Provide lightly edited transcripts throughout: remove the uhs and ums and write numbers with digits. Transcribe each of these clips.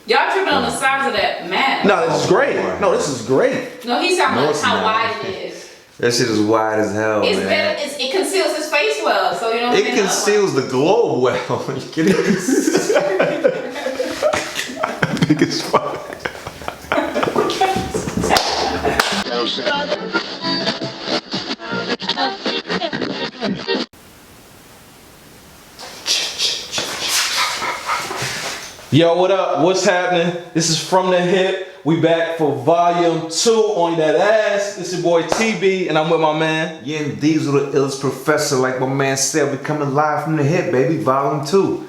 Y'all tripping on the size of that mask. No, this is great. No, this is great. No, he's talking about how wide it is. That shit is wide as hell, It's man. better. It conceals his face well, so you know. What It conceals the globe well. You get it? Big as fuck. Yo, what up? What's happening? This is From the Hip. We back for volume 2 on that ass. This is your boy TB, and I'm with my man. Yeah, and these are the illest professor, like my man said. We coming live from the hip, baby. Volume 2.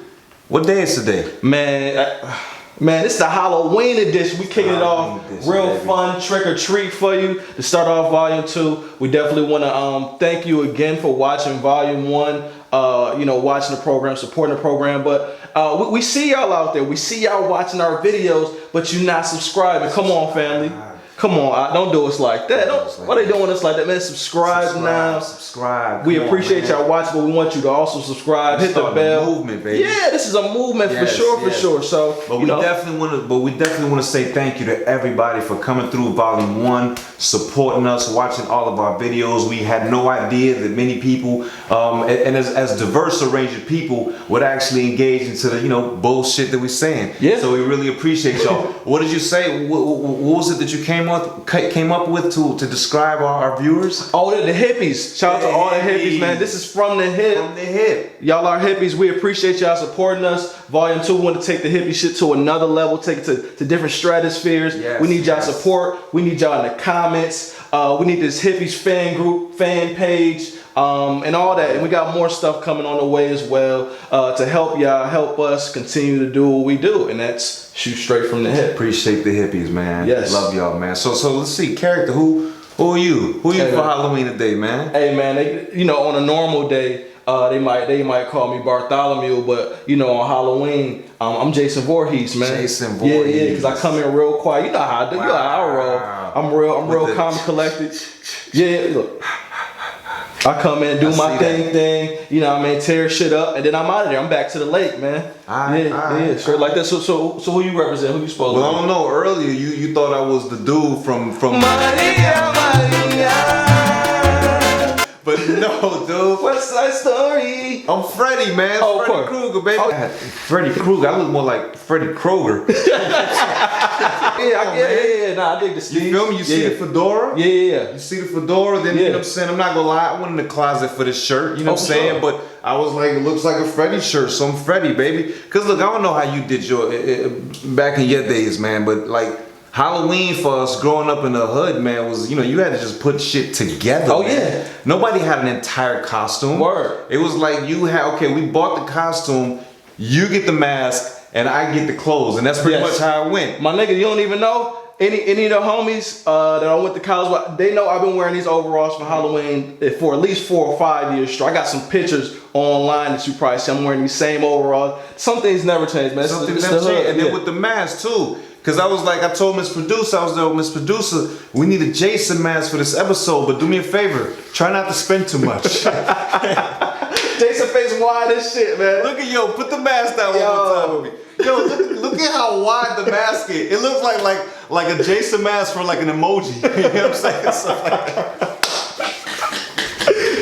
What day is today? Man, this is the Halloween edition. We kicking it off real baby. fun trick or treat for you to start off volume 2. We definitely want to thank you again for watching volume 1. Watching the program, supporting the program, but we see y'all out there. We see y'all watching our videos, but you're not subscribing. Come on, family. Come on, don't do us like that. Why they doing us like that, man? Subscribe now. Subscribe. We appreciate y'all watching, but we want you to also subscribe. Hit the bell. Movement, baby. Yeah, this is a movement for sure. So, but we definitely want to say thank you to everybody for coming through volume 1, supporting us, watching all of our videos. We had no idea that many people, and as diverse a range of people, would actually engage into the bullshit that we're saying. Yeah. So we really appreciate y'all. What did you say? What was it that you came up with to describe our viewers? Oh, the hippies. Shout out to all the hippies, man. This is From the Hip. From the Hip. Y'all are hippies. We appreciate y'all supporting us. Volume 2, we want to take the hippie shit to another level, take it to different stratospheres. Yes, we need y'all support. We need y'all in the comments. We need this hippies fan group, fan page, and all that. And we got more stuff coming on the way as well to help y'all, help us continue to do what we do. And that's shoot straight from the hip. Appreciate the hippies, man. Yes. Love y'all, man. So let's see. Character, who are you? Who are you for Halloween today, man? Hey, man, on a normal day, they might call me Bartholomew, but on Halloween, I'm Jason Voorhees, man. Jason Voorhees. Yeah, because I come in real quiet. You know how I do. You know how I roll. I'm real calm and collected. Yeah, look. I come in, do my thing, tear shit up, and then I'm out of there. I'm back to the lake, man. Yeah, straight like that. So who you represent? Who you supposed to be? Well, I don't know. Earlier, you thought I was the dude from Maria. But no, dude. What's that story? I'm Freddy, man. Oh, Freddy Krueger, baby. Freddy Krueger. I look more like Freddy Kroger. Nah, I dig the Steve. You feel me? You see the fedora? Yeah. You see the fedora, then you know what I'm saying? I'm not gonna lie, I went in the closet for this shirt, you know what I'm saying? But I was like, it looks like a Freddy shirt, so I'm Freddy, baby. Cause look, I don't know how you did your back in your days, man, but like Halloween for us growing up in the hood, man, was, you had to just put shit together. Oh, man. yeah. Nobody had an entire costume. Word. It was like we bought the costume, you get the mask, and I get the clothes, and that's pretty much how it went. My nigga, you don't even know. Any of the homies that I went to college with, they know I've been wearing these overalls for Halloween for at least 4 or 5 years straight. I got some pictures online that you probably see. I'm wearing these same overalls. Some things never change, man. Some things never change. And then with the mask too. Cause I was like, I told Miss Producer, Miss Producer, we need a Jason mask for this episode, but do me a favor, try not to spend too much. Jason face wide as shit, man. Look at put the mask down one more time for me. Yo, look at how wide the mask is. It looks like a Jason mask for like an emoji. You know what I'm saying? Stuff like that.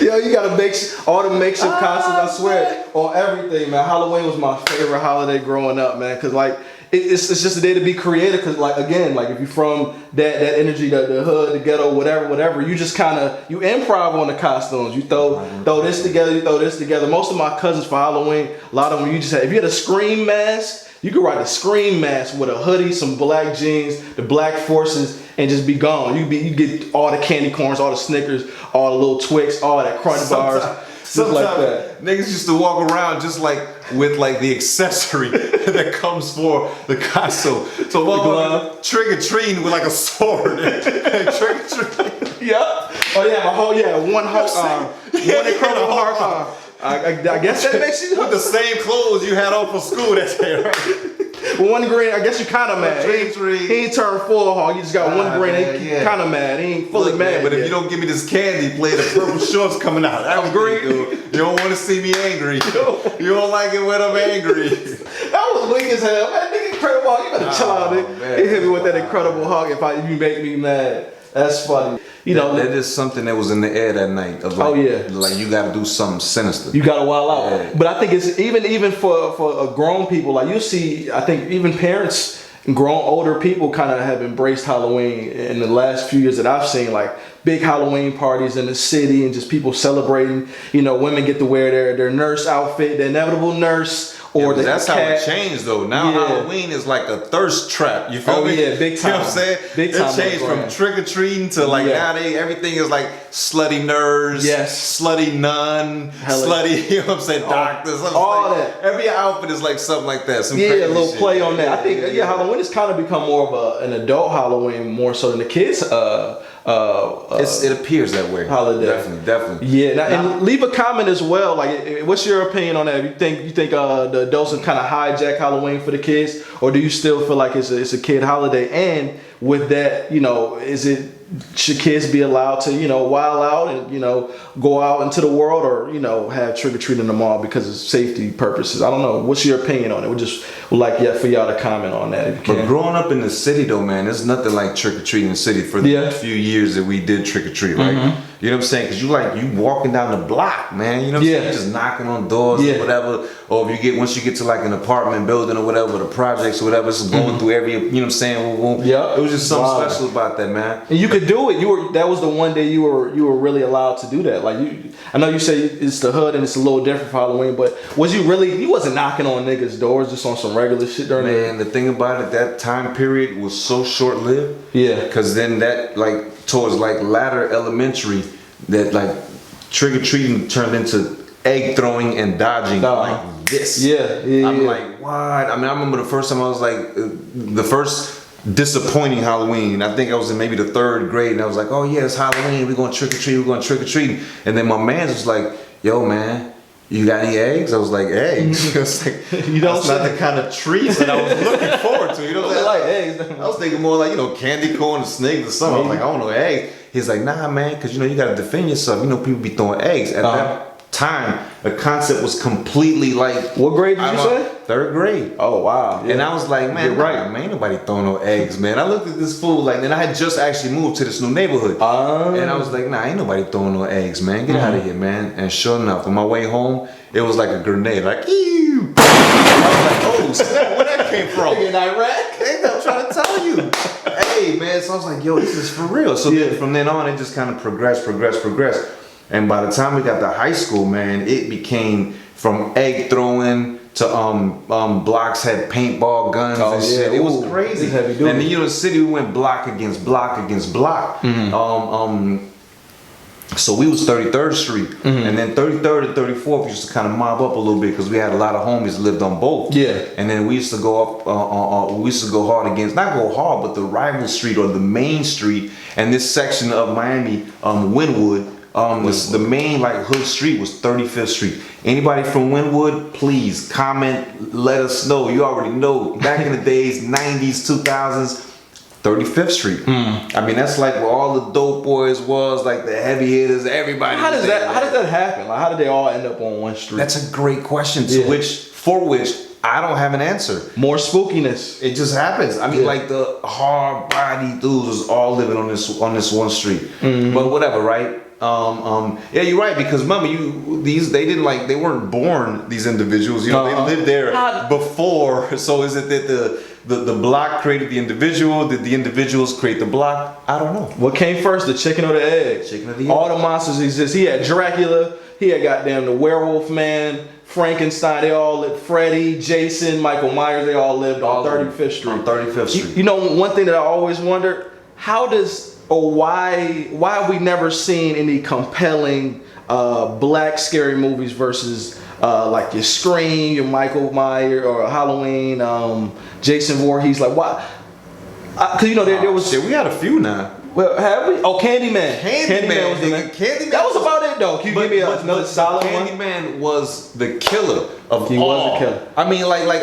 Yo, you gotta make all the makeshift costumes, I swear, on everything, man. Halloween was my favorite holiday growing up, man, cause like, it's just a day to be creative, because like again, like if you're from that energy, the hood, the ghetto, whatever, you just you improv on the costumes. You throw this together, you throw this together. Most of my cousins for Halloween, a lot of them, if you had a Scream mask, you could ride a Scream mask with a hoodie, some black jeans, the black forces, and just be gone. You get all the candy corns, all the Snickers, all the little Twix, all that Crunch bars. Sometimes like that. Niggas used to walk around just like with like the accessory that comes for the costume. So trick or treating with like a sword. Trick or treating. Yeah. Oh yeah, one heart arm. One incredible heart arm. I guess that makes you with the same clothes you had on for school that day, right? One green, I guess you kind of mad. He ain't turned full hog. You just got one green. He kind of mad. He ain't fully mad. But if you don't give me this candy, play the purple shorts coming out. I'm green, dude. You don't want to see me angry. You don't like it when I'm angry. That was weak as hell, man. Nigga Incredible Hulk. You better chill out, nigga. man. He hit me with that Incredible Hulk if you make me mad. That's funny. You know, that is something that was in the air that night. Of like, oh yeah, like you got to do something sinister. You got to wild out. Yeah. But I think it's even for grown people. Like you see, I think even parents. Grown older people kind of have embraced Halloween in the last few years that I've seen, like big Halloween parties in the city and just people celebrating. You know, women get to wear their nurse outfit, the inevitable nurse, or that's cat. how it changed though. Now Halloween is like a thirst trap. You feel me? Yeah, big time. You know what I'm saying? Big time. It changed from trick or treating to like nowadays everything is like slutty nurse, slutty nun, slutty. You know what I'm saying? Doctors, all like, that. Every outfit is like something like that. Some a crazy little shit. play on that. I think Halloween has kind of become more of an adult Halloween more so than the kids. It appears that way. Holiday, definitely. Yeah, and leave a comment as well. Like, what's your opinion on that? You think the adults have kind of hijacked Halloween for the kids, or do you still feel like it's a kid holiday? And with that, you know, should kids be allowed to, you know, wild out and, you know, go out into the world, or, you know, have trick or treat in the mall because of safety purposes? I don't know. What's your opinion on it? We just would like for y'all to comment on that if you can. But growing up in the city though, man, there's nothing like trick or treating in the city for the few years that we did trick or treat, right? Mm-hmm. You know what I'm saying? Because you walking down the block, man. You know what I'm saying? You're just knocking on doors or whatever. Or if once you get to like an apartment building or whatever, the projects or whatever, it's going through every, you know what I'm saying? It was just something special about that, man. And you could do it. That was the one day you were really allowed to do that. Like I know you say it's the hood and it's a little different for Halloween, but you wasn't knocking on niggas' doors just on some regular shit during the thing about it, that time period was so short lived. Yeah. Because then that like towards like latter elementary, that like trick or treating turned into egg throwing and dodging like this. I'm like, what? I mean, I remember the first time I was like, the first disappointing Halloween. I think I was in maybe the 3rd grade, and I was like, oh yeah, it's Halloween. We're going trick or treat. And then my man was like, yo man, you got any eggs? I was like, eggs? It's like, that's not the kind of treats that I was looking forward to. You know what I'm saying? Like eggs. I was thinking more like, you know, candy corn and snakes or something. I was like, I don't know, eggs. He's like, nah, man, because, you know, you got to defend yourself. You know, people be throwing eggs. At that time, the concept was completely like... What grade did you say? 3rd grade. Oh, wow. Yeah. And I was like, man, you're right. Man, ain't nobody throwing no eggs, man. I looked at this fool, like, and I had just actually moved to this new neighborhood. And I was like, nah, ain't nobody throwing no eggs, man. Get out of here, man. And sure enough, on my way home, it was like a grenade. Like, ew. I was like, oh, snap, where that came from? In Iraq? I'm trying to tell you. Hey, man. So I was like, yo, this is for real. So then from then on, it just kind of progressed. And by the time we got to high school, man, it became from egg throwing to blocks had paintball guns and shit. It was crazy. And then, you know, the city, we went block against block against block. So we was 33rd Street, and then 33rd and 34th used to kind of mob up a little bit because we had a lot of homies that lived on both. Yeah. And then we used to go up, we used to go hard against, not go hard, but the rival street or the main street. And this section of Miami, Wynwood, the main like hood street was 35th Street. Anybody from Wynwood, please comment, let us know. You already know. Back in the days, 90s, 2000s. 35th Street. I mean, that's like where all the dope boys was, like the heavy hitters, everybody. How does that happen? Like, how did they all end up on one street? That's a great question. For which I don't have an answer. More spookiness. It just happens. I mean, like the hard body dudes was all living on this one street. But whatever, right? Yeah, you're right, because remember, they weren't born, these individuals, you know, they lived there before. So is it that the block created the individual? Did the individuals create the block? I don't know. What came first, the chicken or the egg? Chicken or the egg. All the monsters exist. He had Dracula, he had goddamn the werewolf man, Frankenstein, they all lived, Freddy, Jason, Michael Myers, they all lived on 35th Street. On 35th Street. You know, one thing that I always wondered, why have we never seen any compelling black scary movies versus like your Scream, your Michael Myers, or Halloween, Jason Voorhees? Like, why? Because you know there was. Shit, we had a few now. Well, have we? Oh, Candyman. Candyman was the man. Candyman. That was about it though. Can you give me another solid one? Candyman was the killer of He all. was the killer. I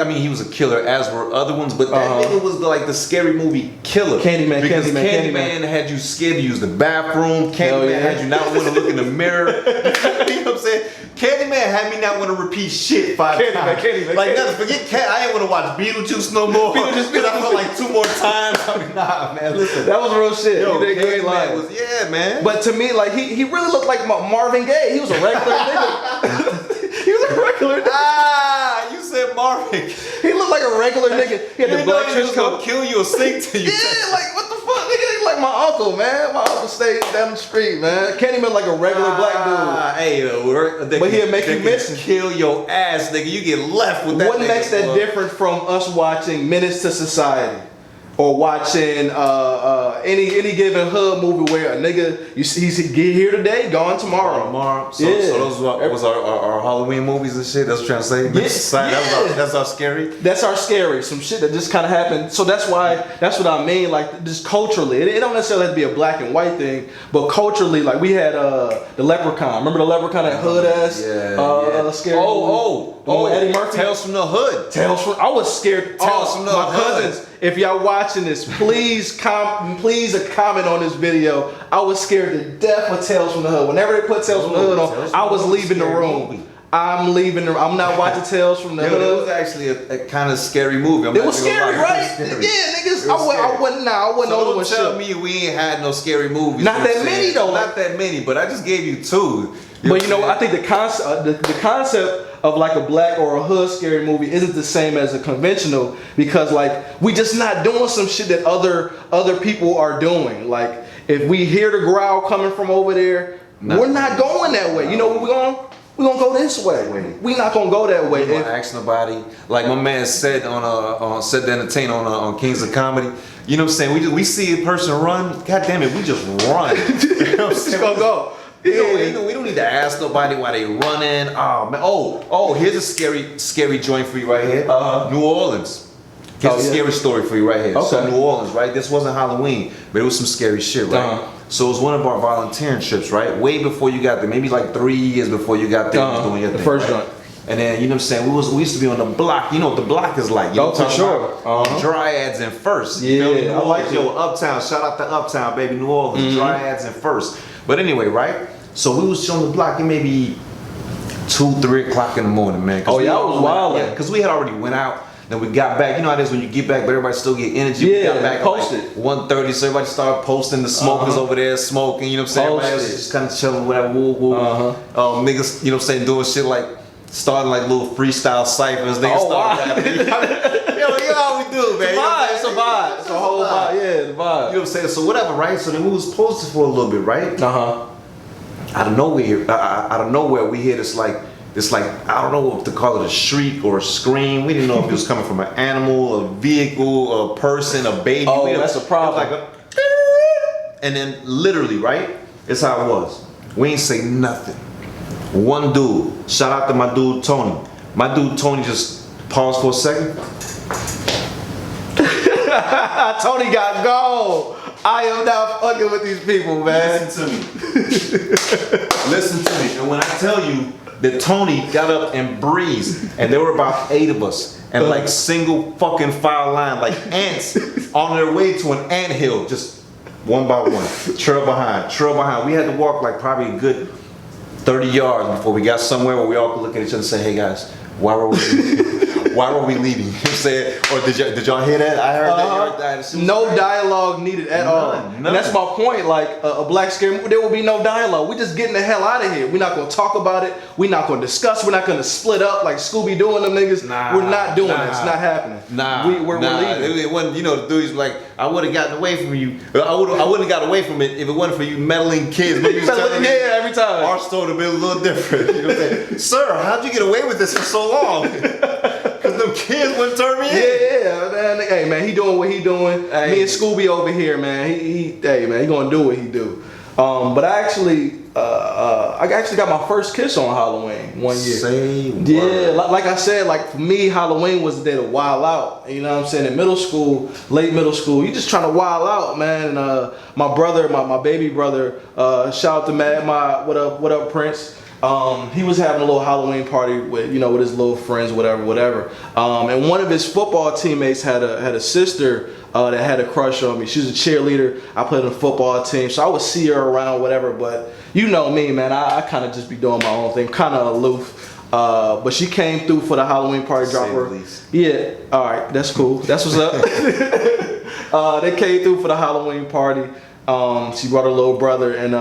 mean, he was a killer, as were other ones, but that nigga was the scary movie killer. Candyman, because Candyman. had you scared to use the bathroom. Candyman had you not want to look in the mirror. You know what I'm saying? Candyman had me not want to repeat shit 5 times. Candyman. Nothing. Forget I ain't want to watch Beetlejuice no more. Because I felt like 2 more times. I mean, nah, man, listen. That was real shit. Yo, He did great Candyman lines. man. But to me, like he really looked like Marvin Gaye. He was a regular nigga. He was a regular nigga. You said Marvin. He looked like a regular nigga. He had the black trench coat. Gonna kill you or sing to you. Yeah, like what the fuck, nigga? He like my uncle, man. My uncle stayed down the street, man. Candyman like a regular black dude. Hey, but he'll make you miss. Kill your ass, nigga. You get left with that. What makes that different from us watching Menace to Society? Or watching any given hood movie where a nigga he's here today, gone tomorrow. So those was our Halloween movies and shit. That's what you're trying to say. That's our scary. That's our scary. Some shit that just kind of happened. So that's what I mean. Like just culturally, it don't necessarily have to be a black and white thing, but culturally, like we had the Leprechaun. Remember the Leprechaun, that hood ass scary. Eddie Murphy. Tales from the Hood. I was scared. Tales from the my Hood. cousins. If y'all watching this, please comment on this video. I was scared to death with Tales from the Hood. Whenever they put Tales from the Hood on, I was leaving the room. I'm leaving the room. I'm not watching Tales from the Hood. It was actually a kind of scary movie. It was scary, right? Yeah, niggas. I wasn't don't tell me we ain't had no scary movies. Not that many though. Not that many, but I just gave you 2. But I think the concept of like a black or a hood scary movie isn't the same as a conventional, because like we just not doing some shit that other people are doing. Like if we hear the growl coming from over there, we're not going that way. You know where we're going? We're gonna go this way. We not gonna go that way. We don't ask nobody. Like my man said on Said the Entertainer on Kings of Comedy. You know what I'm saying? We see a person run. God damn it, we just run. You know what I'm saying? Just gonna go. We don't need to ask nobody why they running. Oh man. Oh, here's a scary joint for you right here. New Orleans. Here's a scary story for you right here. Okay. So New Orleans, right? This wasn't Halloween, but it was some scary shit, right? So it was one of our volunteering trips, right? Way before you got there, maybe like 3 years before you got there, was doing your thing. The first joint. And then, you know what I'm saying, we used to be on the block. You know what the block is like. You know what I'm talking about? Dryads and First. Yeah, I like Uptown. Shout out to Uptown, baby, New Orleans. Dryads and First. But anyway, right? So we was on the block at maybe 2, 3 o'clock in the morning, man. I was wild. Yeah, because we had already went out. Then we got back. You know how it is when you get back, but everybody still get energy. Yeah, we got back posted. At like 1:30, so everybody started posting. The smokers over there smoking. You know what I'm saying? Everybody else just kind of chilling with that woo. Niggas, you know what I'm saying, doing shit like starting like little freestyle ciphers. Niggas started rapping. You know how we do, man. It's a vibe. It's a whole vibe. Yeah, the vibe. You know what I'm saying? So whatever, right? So then we was posted for a little bit, right? Out of nowhere, we hear this like I don't know if to call it a shriek or a scream. We didn't know if it was coming from an animal, a vehicle, a person, a baby. That's a problem. It was like and then literally, right? It's how it was. We ain't say nothing. One dude, shout out to my dude Tony. My dude Tony just paused for a second. Tony got gold. I am not fucking with these people, man. Listen to me. Listen to me. And when I tell you that Tony got up and breathed, and there were about 8 of us, and like single fucking file line, like ants on their way to an anthill, just one by one, trail behind. We had to walk like probably a good 30 yards before we got somewhere where we all could look at each other and say, hey guys, why were we leaving? Why were we leaving? You know what I'm saying? Or did y'all hear that? I heard that. No dialogue needed at all. And that's my point. Like a black scary movie, there will be no dialogue. We're just getting the hell out of here. We're not gonna talk about it. We're not gonna discuss. We're not gonna split up like Scooby Doo and them niggas. We're not doing it. It's not happening. We're leaving. It wasn't, you know, the dude's like, I would have gotten away from you. I wouldn't have got away from it if it wasn't for you meddling kids. Yeah, every time. Our story would have been a little different. You know what I'm saying? Sir, how'd you get away with this for so long? Because them kids wouldn't turn me in. Yeah, man. Hey, man, he doing what he doing. Hey. Me and Scooby over here, man. He gonna do what he do. But I actually, I actually got my first kiss on Halloween one year. Say Yeah, like I said, like for me, Halloween was the day to wild out. You know what I'm saying? In middle school, late middle school, you just trying to wild out, man. And my brother, my baby brother, shout out to Matt, what up, Prince? He was having a little Halloween party with with his little friends, whatever. And one of his football teammates had a sister that had a crush on me. She was a cheerleader. I played on the football team, so I would see her around, whatever. But you know me, man. I kind of just be doing my own thing, kind of aloof. But she came through for the Halloween party. Drop her. Yeah. All right. That's cool. That's what's up. They came through for the Halloween party. She brought her little brother and.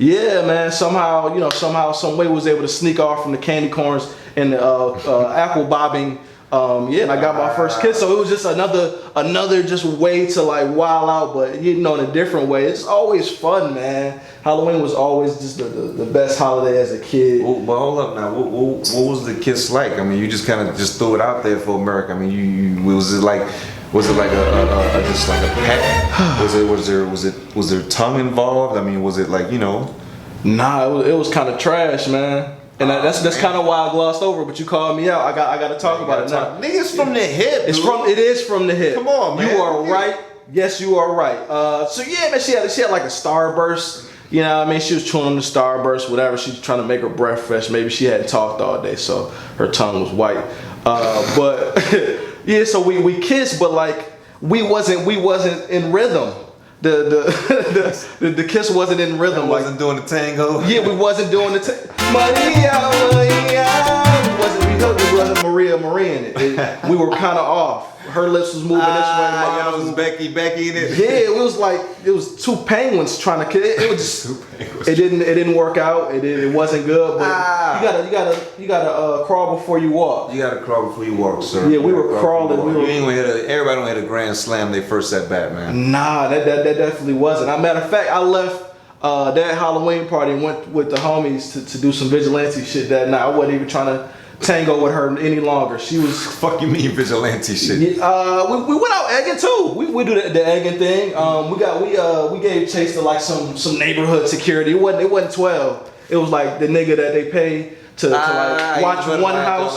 Yeah, man. Somehow, some way was able to sneak off from the candy corns and the apple bobbing. And I got my first kiss. So it was just another just way to like wild out, but in a different way. It's always fun, man. Halloween was always just the best holiday as a kid. Well, but hold up now. What was the kiss like? I mean, you just kind of just threw it out there for America. I mean, was it like a just like a pet? Was there tongue involved? I mean, was it like Nah, it was kind of trash, man. And that's kind of why I glossed over. But you called me out. I got to talk about it now. Niggas from the hip. It is from the hip. Come on, man. You are right. Yes, you are right. So yeah, man, she had like a starburst. You know what I mean? She was chewing on the starburst, whatever. She was trying to make her breath fresh. Maybe she hadn't talked all day, so her tongue was white. But yeah, so we kissed, but like we wasn't in rhythm. The kiss wasn't in rhythm. It wasn't doing the tango. Yeah, we wasn't doing the Maria. We wasn't Maria in it. We were kind of off. Her lips was moving this way. Y'all was Becky in it. Yeah, it was two penguins trying to kill. It was just it didn't work out. It wasn't good. But you gotta crawl before you walk. You gotta crawl before you walk, sir. Yeah, we were crawling. Everybody don't hit a grand slam their first at bat, man. Nah, that definitely wasn't. As a matter of fact, I left that Halloween party and went with the homies to do some vigilante shit that night. I wasn't even trying to tango with her any longer. She was fuck you mean vigilante shit. We went out egging too. We do the egging thing. We gave chase to like some neighborhood security. It wasn't 12. It was like the nigga that they pay to like watch one house.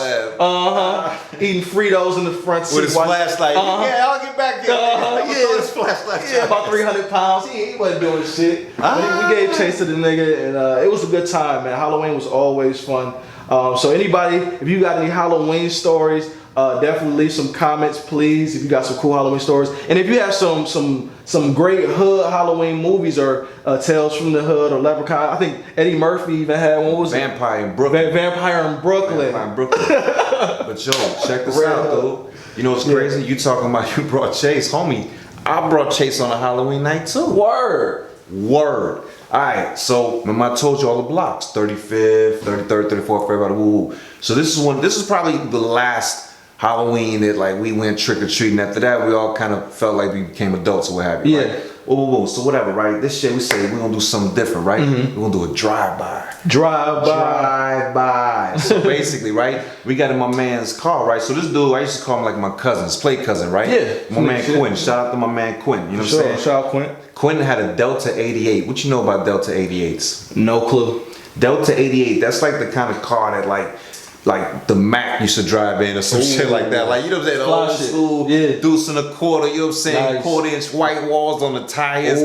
Eating Fritos in the front seat with his flashlight. Yeah, I'll get back there. His flashlight. Yeah, about 300 pounds. He wasn't doing shit. But we gave chase to the nigga, and it was a good time, man. Halloween was always fun. So anybody, if you got any Halloween stories, definitely leave some comments, please. If you got some cool Halloween stories, and if you have some great hood Halloween movies or Tales from the Hood or Leprechaun, I think Eddie Murphy even had one. What was Vampire in Brooklyn. Vampire in Brooklyn. But yo, check this out, dude. You know what's crazy? You talking about you brought Chase, homie. I brought Chase on a Halloween night too. Word. Alright, so remember I told you all the blocks, 35th, 33rd, 34th, everybody, woo. So this is probably the last Halloween that like we went trick-or-treating. After that, we all kind of felt like we became adults or what have you. Yeah. Right? Whoa. So whatever, right? This shit we say we're gonna do something different, right? Mm-hmm. We're gonna do a drive-by. Drive-by. So basically, right, we got in my man's car, right? So this dude, I used to call him like my cousin, his play cousin, right? Yeah. My man Quinn. Shout out to my man Quinn. You know what I'm saying? Shout out Quinn. Quentin had a Delta 88. What you know about Delta 88s? No clue. Delta 88, that's like the kind of car that like the Mac used to drive in or some shit like that. Like, you know what I'm saying? Old school, deuce and a quarter, you know what I'm saying? Nice. 1/4-inch white walls on the tires. I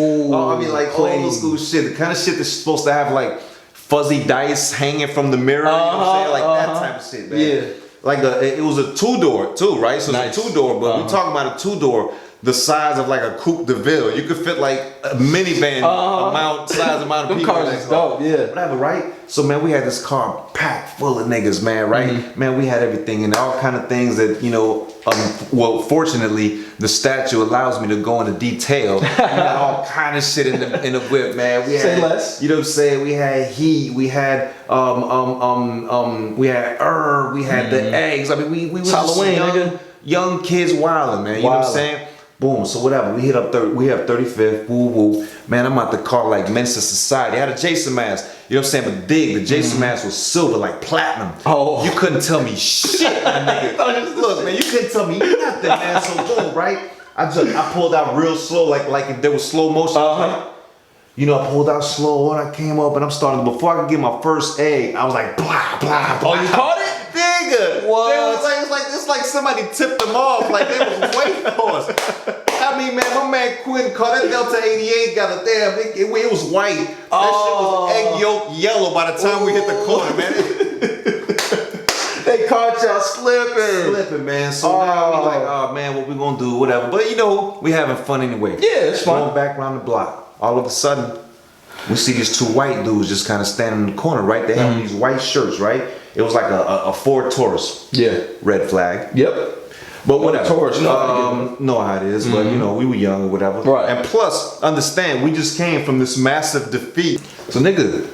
mean, like old school shit. The kind of shit that's supposed to have like fuzzy dice hanging from the mirror, you know what I'm saying? Like that type of shit, man. Yeah. Like it was a 2-door too, right? So it's a 2-door, but we talking about a 2-door the size of like a Coupe de Ville. You could fit like a minivan size amount of people. Them cars is dope, yeah. Whatever, right? So man, we had this car packed full of niggas, man, right? Mm-hmm. Man, we had everything and all kind of things that, well, fortunately, the statue allows me to go into detail. We had all kind of shit in the whip, man. We had, say less. You know what I'm saying? We had heat, we had we had herb, we had the eggs. I mean, we was Halloween, young kids wilding, man. You know what I'm saying? Boom, so whatever, we have 35th, woo. Man, I'm out the car like Menace to Society. I had a Jason mask, you know what I'm saying? But dig, the Jason mask was silver, like platinum. Oh. You couldn't tell me shit, my nigga. Look, man, you couldn't tell me nothing, man. So boom, right? I pulled out real slow, like if there was slow motion. You know, I pulled out slow and I came up and I'm starting. Before I could get my first egg, I was like, blah, blah, blah. Oh, you caught it? Nigga. What? It's like somebody tipped them off. Like they was waiting for us. I mean, man, my man Quinn caught that Delta 88, got a damn, it was white. That shit was egg yolk yellow by the time we hit the corner, man. They caught y'all slipping. Slipping, man. So now we like, oh man, what we gonna do, whatever. But you know, we having fun anyway. Yeah, it's fun. Going back around the block. All of a sudden, we see these two white dudes just kind of standing in the corner, right? They have these white shirts, right? It was like a Ford Taurus. Yeah. Red flag. Yep. But whatever. Taurus, know how it is, but you know, we were young or whatever. Right. And plus, understand, we just came from this massive defeat. So nigga,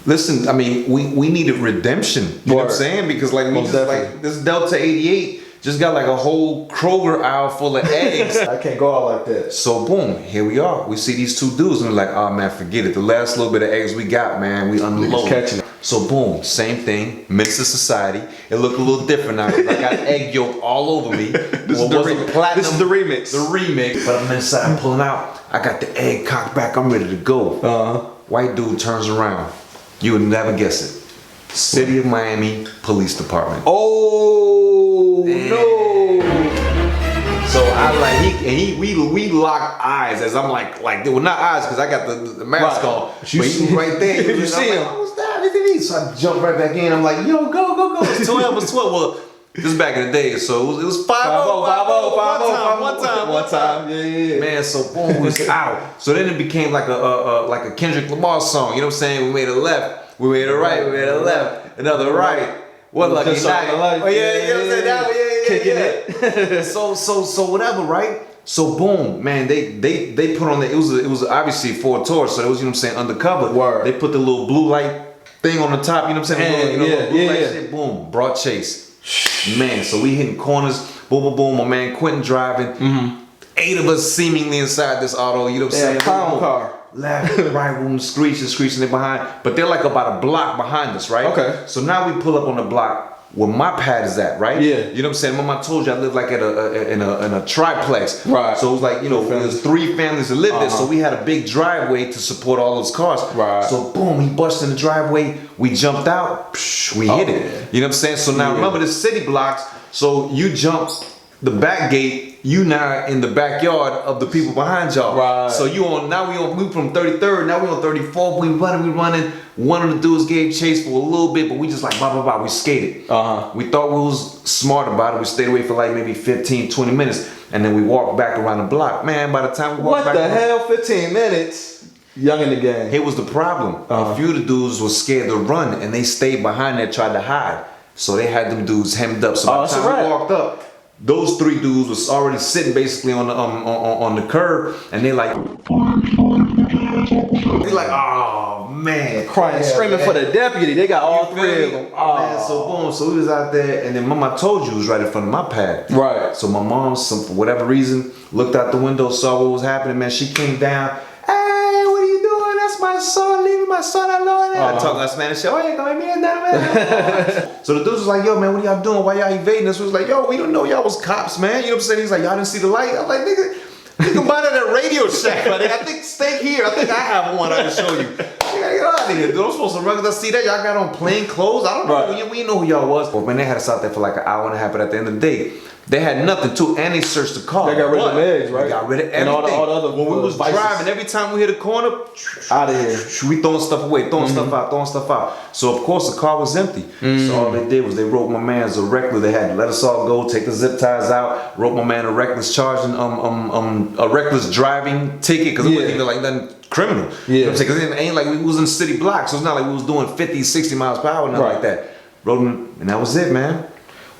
listen, I mean, we needed redemption. You know what I'm saying? Because like we just like this Delta 88 just got like a whole Kroger aisle full of eggs. I can't go out like that. So boom, here we are. We see these two dudes and we're like, oh man, forget it. The last little bit of eggs we got, man, we unloaded. Catching it. So boom, same thing, Minister Society. It looked a little different now. I got egg yolk all over me. This is the remix. The remix. But I'm inside, I'm pulling out. I got the egg cocked back. I'm ready to go. White dude turns around. You would never guess it. City of Miami Police Department. Oh no! So I like we locked eyes as I'm like they were not eyes because I got the mask on. But he was right there. You see him? Like, what's that? So I jumped right back in. I'm like, yo, go. It's 12. It's 12. Well, this is back in the day, so it was 5-0. One time. Yeah. Man, so boom, we was out. So then it became like a Kendrick Lamar song. You know what I'm saying? We made a left, we made a right, we made a left, another right. What lucky night? Oh yeah, you know what I'm saying? That one, yeah. So whatever, right? So boom, man, they put on it was obviously Ford Taurus, so it was, you know what I'm saying, undercover. Word. They put the little blue light thing on the top, you know what I'm saying? Yeah. Shit, boom, brought chase. Man, so we hitting corners, boom, my man Quentin driving. 8 of us seemingly inside this auto, you know what I'm saying? Clown car. Left, right, room, screeching they behind. But they're like about a block behind us, right? Okay. So now we pull up on the block where my pad is at, right? Yeah. You know what I'm saying? Mama, I told you I live like at in a triplex. Right. So it was like, you know, there's 3 families that live there. So we had a big driveway to support all those cars. Right. So boom, he busted in the driveway. We jumped out. We hit it. Yeah. You know what I'm saying? So now remember the city blocks. So you jump the back gate, you now in the backyard of the people behind y'all. Right. So we from 33rd, now we on 34th, we running. One of the dudes gave chase for a little bit, but we just like blah, we skated. We thought we was smart about it. We stayed away for like maybe 15, 20 minutes, and then we walked back around the block. Man, by the time we walked back. What the hell, 15 minutes? Young in the game. Here was the problem. A few of the dudes was scared to run, and they stayed behind there, tried to hide. So they had them dudes hemmed up. So by the time we walked up, those 3 dudes was already sitting basically on the curb, and they like, oh man, crying, screaming for the deputy. They got all 3 of them. Oh man, so boom, so we was out there, and then Mama told you it was right in front of my pad. Right. So my mom, for whatever reason, looked out the window, saw what was happening. Man, she came down. Hey, what are you doing? That's my son, leaving my son alone. I talk that Spanish. Oye, come here, man. So the dude was like, yo, man, what are y'all doing? Why y'all evading us? We was like, yo, we don't know y'all was cops, man. You know what I'm saying? He's like, y'all didn't see the light. I'm like, nigga, you can buy that at Radio Shack, buddy. I think stay here. I think I have one I can show you. Get out of here, dude. I'm supposed to run because I see that y'all got on plain clothes. I don't know. We know who y'all was. But man, they had us out there for like an hour and a half, but at the end of the day, they had nothing too, and they searched the car. They got rid of the eggs, right? They got rid of everything. And all the other when we was driving, every time we hit a corner, out of here. We throwing stuff away, throwing stuff out. So of course the car was empty. So all they did was they wrote my man's a reckless. They had to let us all go, take the zip ties out, wrote my man a reckless charging, a reckless driving ticket because it wasn't even like nothing criminal. You know what I'm saying? Because it ain't like we was in city blocks, so it's not like we was doing 50, 60 miles per hour, nothing like that. Wrote him, and that was it, man.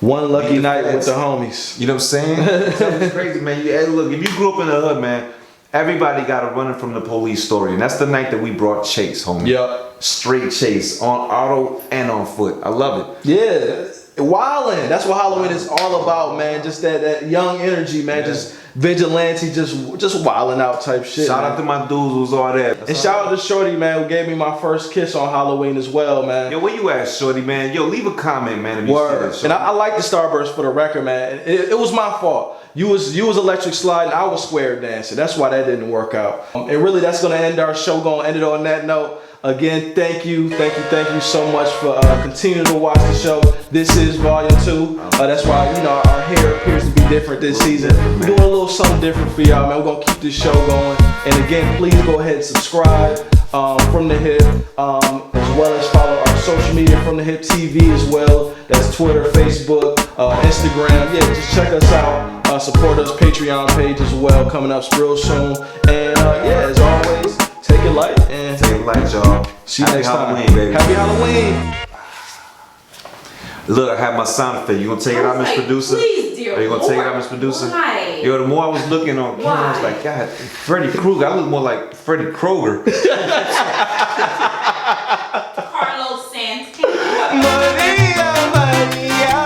One lucky night with the homies. You know what I'm saying? It's crazy, man. Hey, look, if you grew up in the hood, man, everybody got a running from the police story. And that's the night that we brought chase, homie. Yep. Straight chase on auto and on foot. I love it. Yeah. wilding. That's what Halloween is all about, man. Just that young energy, man. Just vigilante, just wilding out type shit. Shout out to my dudes who's all that. And shout out to Shorty, man, who gave me my first kiss on Halloween as well, man. Yo, where you at, Shorty, man? Yo, leave a comment, man. If you Word. see that, And I like the Starburst for the record, man. It was my fault. You was electric sliding, I was square dancing. That's why that didn't work out. And really, that's gonna end our show. Gonna end it on that note. Again, thank you so much for continuing to watch the show. This is Volume 2. That's why, you know, our hair appears to be different this season. We're doing a little something different for y'all, man. We're gonna keep this show going. And again, please go ahead and subscribe from the Hip, as well as follow our social media from the Hip TV as well. That's Twitter, Facebook, Instagram. Yeah, just check us out. Support us Patreon page as well, coming up real soon. And yeah, as always, take it light and take it light, y'all. See you next Halloween, time. baby. Happy Halloween. Look, I have my sound effect. You gonna take it out, Miss Producer? Please, dear. Are you gonna take it out, Miss Producer? Why? Yo, the more I was looking on camera, I was like, God, Freddy Krueger. I look more like Freddy Kroger. Carlos Santana. Maria, Maria.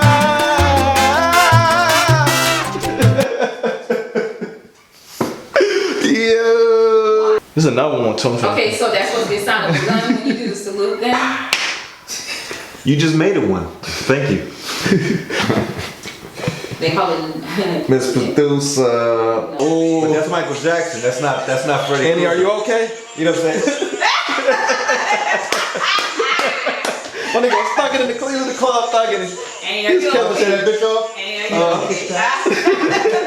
Yeah. There's another one, Tom. Okay, so that's supposed to be a sound of a gun when you do the salute then? You just made it one. Thank you. They call it Miss Producer. Oh, but that's Michael Jackson. That's not Freddie. Annie, are you okay? You know what I'm saying? My nigga was stuck in the club thugging. Annie, are you okay? That bitch off. Annie, are you okay?